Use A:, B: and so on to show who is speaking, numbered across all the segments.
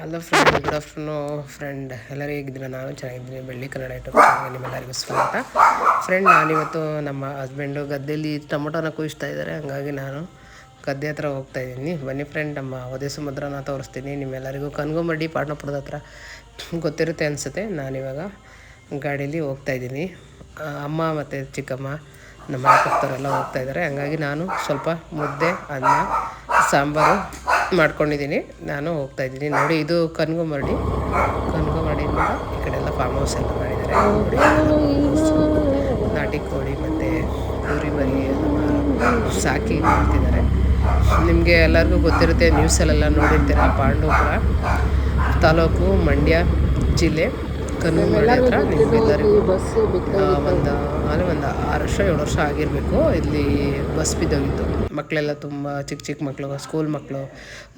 A: Hello friend, good afternoon friend. ಎಲ್ಲರೂ ಹೇಗಿದ್ದೀರಾ? ನಾನು ಚೆನ್ನಾಗಿದ್ದೀನಿ. ಬೆಳ್ಳಿ ಕನ್ನಡ ಯೂಟ್ಯೂಬ್ ಚಾನಲ್ಗೆ ನಿಮ್ಮೆಲ್ಲರಿಗೂ ಸ್ವಾಗತ. ಫ್ರೆಂಡ್, ನಾನಿವತ್ತು ನಮ್ಮ ಹಸ್ಬೆಂಡು ಗದ್ದೆಯಲ್ಲಿ ಟೊಮೊಟೊನ ಕುಯಿಸ್ತಾ ಇದ್ದಾರೆ. ಹಂಗಾಗಿ ನಾನು ಗದ್ದೆ ಹತ್ರ ಹೋಗ್ತಾಯಿದ್ದೀನಿ. ಬನ್ನಿ ಫ್ರೆಂಡ್, ನಮ್ಮ ಒದೆ ಸಮುದ್ರನ ತೋರಿಸ್ತೀನಿ. ನಿಮ್ಮೆಲ್ಲರಿಗೂ ಕನಗಮರಡಿ ಪಾಟ್ನಪುರದ ಹತ್ರ ಗೊತ್ತಿರುತ್ತೆ ಅನಿಸುತ್ತೆ. ನಾನಿವಾಗ ಗಾಡೀಲಿ ಹೋಗ್ತಾಯಿದ್ದೀನಿ. ಅಮ್ಮ ಮತ್ತು ಚಿಕ್ಕಮ್ಮ ನಮ್ಮ ಅಕ್ಕವರೆಲ್ಲ ಹೋಗ್ತಾಯಿದ್ದಾರೆ. ಹಂಗಾಗಿ ನಾನು ಸ್ವಲ್ಪ ಮುದ್ದೆ, ಅನ್ನ, ಸಾಂಬಾರು ಮಾಡ್ಕೊಂಡಿದ್ದೀನಿ. ನಾನು ಹೋಗ್ತಾಯಿದ್ದೀನಿ. ನೋಡಿ, ಇದು ಕನಗಮರಡಿಯಿಂದ ಈ ಕಡೆ ಎಲ್ಲ ಫಾರ್ಮ್ ಹೌಸ್ ಎಲ್ಲ ಮಾಡಿದ್ದಾರೆ. ನಾಟಿ ಕೋಳಿ ಮತ್ತು ಕುರಿ ಮರಿ ಎಲ್ಲ ಸಾಕಿ ಮಾಡ್ತಿದ್ದಾರೆ. ನಿಮಗೆ ಎಲ್ಲರಿಗೂ ಗೊತ್ತಿರುತ್ತೆ, ನ್ಯೂಸಲ್ಲೆಲ್ಲ ನೋಡಿರ್ತೀರ. ಪಾಂಡವಪುರ ತಾಲೂಕು, ಮಂಡ್ಯ ಜಿಲ್ಲೆ, ಕನಗಮರಡಿ ಹತ್ರ. ನಿಮಗೆಲ್ಲರಿಗೂ ಒಂದು 6 ವರ್ಷ 7 ವರ್ಷ ಆಗಿರಬೇಕು. ಇಲ್ಲಿ ಬಸ್ ಬಿದ್ದೋಗಿತ್ತು. ಮಕ್ಕಳೆಲ್ಲ ತುಂಬ ಚಿಕ್ಕ ಮಕ್ಕಳು, ಸ್ಕೂಲ್ ಮಕ್ಕಳು,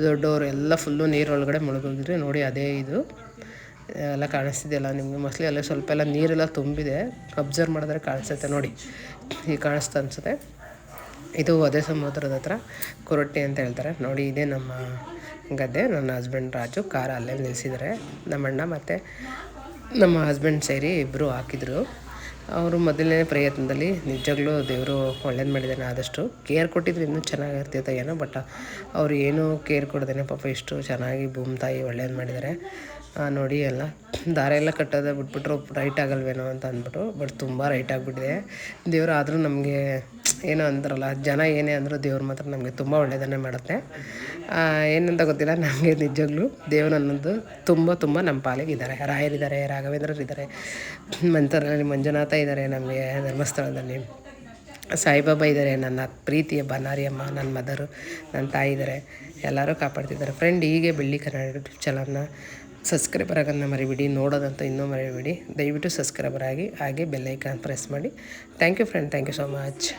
A: ದೊಡ್ಡವರು ಎಲ್ಲ ಫುಲ್ಲು ನೀರೊಳಗಡೆ ಮುಳುಗೋಗಿದ್ರು. ನೋಡಿ, ಅದೇ ಇದು ಎಲ್ಲ ಕಾಣಿಸ್ತಿದೆಯಲ್ಲ ನಿಮಗೆ. ಮೋಸ್ಟ್ಲಿ ಅಲ್ಲೇ ಸ್ವಲ್ಪ ಎಲ್ಲ ನೀರೆಲ್ಲ ತುಂಬಿದೆ. ಅಬ್ಸರ್ವ್ ಮಾಡಿದ್ರೆ ಕಾಣಿಸುತ್ತೆ ನೋಡಿ, ಈಗ ಕಾಣಿಸ್ತಾ ಅನಿಸುತ್ತೆ. ಇದು ಒದೆ ಸಮುದ್ರದ ಹತ್ರ ಕೊರಟ್ಟಿ ಅಂತ ಹೇಳ್ತಾರೆ. ನೋಡಿ, ಇದೇ ನಮ್ಮ ಗದ್ದೆ. ನನ್ನ ಹಸ್ಬೆಂಡ್ ರಾಜು ಕಾರ್ ಅಲ್ಲೇ ನಿಲ್ಲಿಸಿದ್ದಾರೆ. ನಮ್ಮಣ್ಣ ಮತ್ತು ನಮ್ಮ ಹಸ್ಬೆಂಡ್ ಸೇರಿ ಇಬ್ಬರು ಹಾಕಿದರು. ಅವರು ಮೊದಲನೇ ಪ್ರಯತ್ನದಲ್ಲಿ ನಿಜವಾಗ್ಲೂ ದೇವರು ಒಳ್ಳೇದು ಮಾಡಿದ್ದಾನೆ. ಆದಷ್ಟು ಕೇರ್ ಕೊಟ್ಟಿದ್ರೆ ಇನ್ನೂ ಚೆನ್ನಾಗಿರ್ತಿತ್ತು ಏನೋ. ಬಟ್ ಅವರು ಏನೂ ಕೇರ್ ಕೊಡ್ದೇನೆ ಪಾಪ ಇಷ್ಟು ಚೆನ್ನಾಗಿ ಭೂಮಿ ತಾಯಿ ಒಳ್ಳೇದು ಮಾಡಿದ್ದಾರೆ. ನೋಡಿ, ಎಲ್ಲ ದಾರ ಎಲ್ಲ ಕಟ್ಟೋದೇ ಬಿಟ್ಬಿಟ್ರು. ರೈಟ್ ಆಗಲ್ವೇನೋ ಅಂತ ಅಂದ್ಬಿಟ್ಟು. ಬಟ್ ತುಂಬ ರೈಟ್ ಆಗಿಬಿಟ್ಟಿದೆ. ದೇವರು ಆದರೂ ನಮಗೆ ಏನೋ ಅಂತಾರಲ್ಲ, ಜನ ಏನೇ ಅಂದರೂ ದೇವ್ರು ಮಾತ್ರ ನಮಗೆ ತುಂಬ ಒಳ್ಳೆಯದನ್ನೇ ಮಾಡುತ್ತೆ. ಏನಂತ ಗೊತ್ತಿಲ್ಲ ನನಗೆ. ನಿಜವಾಗ್ಲೂ ದೇವರು ಅನ್ನೋದು ತುಂಬ ನಮ್ಮ ಪಾಲಿಗೆ ಇದ್ದಾರೆ. ರಾಯರಿದ್ದಾರೆ, ರಾಘವೇಂದ್ರರಿದ್ದಾರೆ, ಮಂಜುನಾಥ ಇದ್ದಾರೆ, ನಮಗೆ ಧರ್ಮಸ್ಥಳದಲ್ಲಿ ಸಾಯಿಬಾಬಾ ಇದ್ದಾರೆ, ನನ್ನ ಪ್ರೀತಿಯ ಬನಾರಿಯಮ್ಮ, ನನ್ನ ಮದರು, ನನ್ನ ತಾಯಿ ಇದ್ದಾರೆ. ಎಲ್ಲರೂ ಕಾಪಾಡ್ತಿದ್ದಾರೆ. ಫ್ರೆಂಡ್, ಹೀಗೆ ಬೆಳ್ಳಿ ಕನ್ನಡ ಯೂಟ್ಯೂಬ್ ಚಾನಲ್ನ ಸಬ್ಸ್ಕ್ರೈಬರ್ ಆಗೋದನ್ನ ಮರಿಬೇಡಿ. ನೋಡೋದಂತ ಇನ್ನೂ ಮರಿಬೇಡಿ. ದಯವಿಟ್ಟು ಸಬ್ಸ್ಕ್ರೈಬರ್ ಆಗಿ, ಹಾಗೆ ಬೆಲ್ ಐಕಾನ್ ಪ್ರೆಸ್ ಮಾಡಿ. Thank you friend, thank you so much.